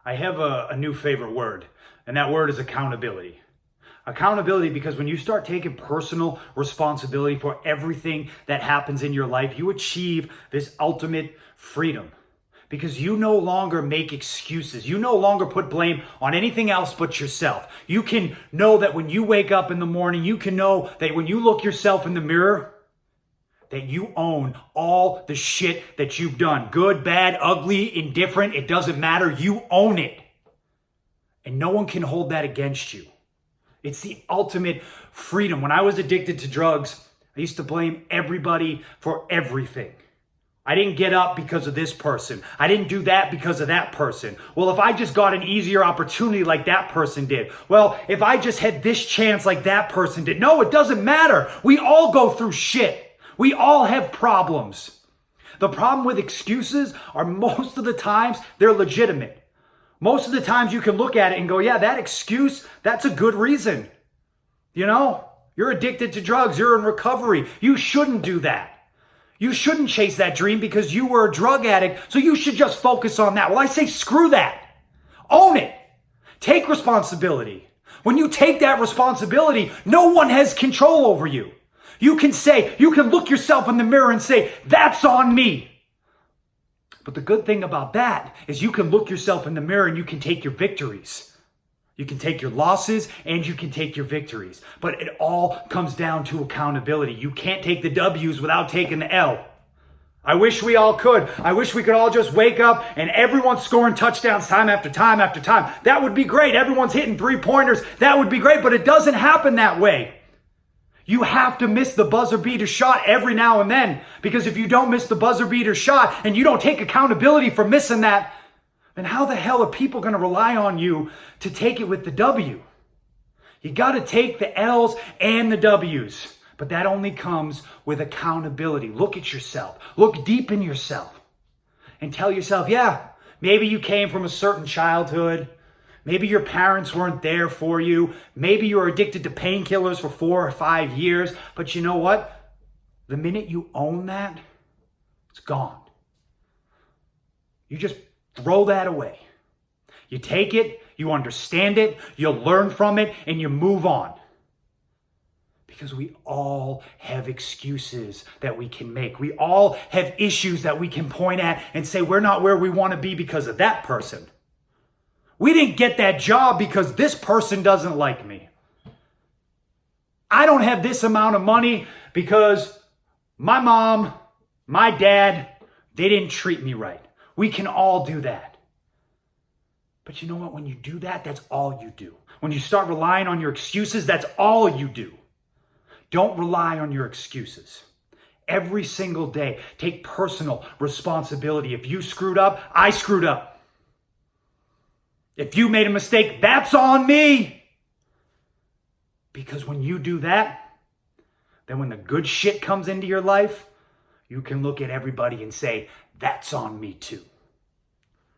I have a new favorite word, and that word is accountability. Accountability, because when you start taking personal responsibility for everything that happens in your life, you achieve this ultimate freedom. Because you no longer make excuses. You no longer put blame on anything else but yourself. You can know that when you wake up in the morning, you can know that when you look yourself in the mirror, that you own all the shit that you've done. Good, bad, ugly, indifferent, it doesn't matter. You own it. And no one can hold that against you. It's the ultimate freedom. When I was addicted to drugs, I used to blame everybody for everything. I didn't get up because of this person. I didn't do that because of that person. Well, if I just got an easier opportunity like that person did. Well, if I just had this chance like that person did. No, it doesn't matter. We all go through shit. We all have problems. The problem with excuses are most of the times they're legitimate. Most of the times you can look at it and go, yeah, that excuse, that's a good reason. You know, you're addicted to drugs. You're in recovery. You shouldn't do that. You shouldn't chase that dream because you were a drug addict, so you should just focus on that. Well, I say screw that. Own it. Take responsibility. When you take that responsibility, no one has control over you. You can look yourself in the mirror and say, that's on me. But the good thing about that is you can look yourself in the mirror and you can take your victories. You can take your losses and you can take your victories. But it all comes down to accountability. You can't take the W's without taking the L. I wish we all could. I wish we could all just wake up and everyone's scoring touchdowns time after time after time. That would be great. Everyone's hitting three-pointers. That would be great, but it doesn't happen that way. You have to miss the buzzer beater shot every now and then, because if you don't miss the buzzer beater shot and you don't take accountability for missing that, then how the hell are people going to rely on you to take it with the W? You got to take the L's and the W's, but that only comes with accountability. Look at yourself. Look deep in yourself and tell yourself, yeah, maybe you came from a certain childhood. Maybe your parents weren't there for you. Maybe you were addicted to painkillers for 4 or 5 years. But you know what? The minute you own that, it's gone. You just throw that away. You take it, you understand it, you learn from it, and you move on. Because we all have excuses that we can make. We all have issues that we can point at and say we're not where we want to be because of that person. We didn't get that job because this person doesn't like me. I don't have this amount of money because my mom, my dad, they didn't treat me right. We can all do that. But you know what? When you do that, that's all you do. When you start relying on your excuses, that's all you do. Don't rely on your excuses. Every single day, take personal responsibility. If you screwed up, I screwed up. If you made a mistake, that's on me. Because when you do that, then when the good shit comes into your life, you can look at everybody and say, that's on me too.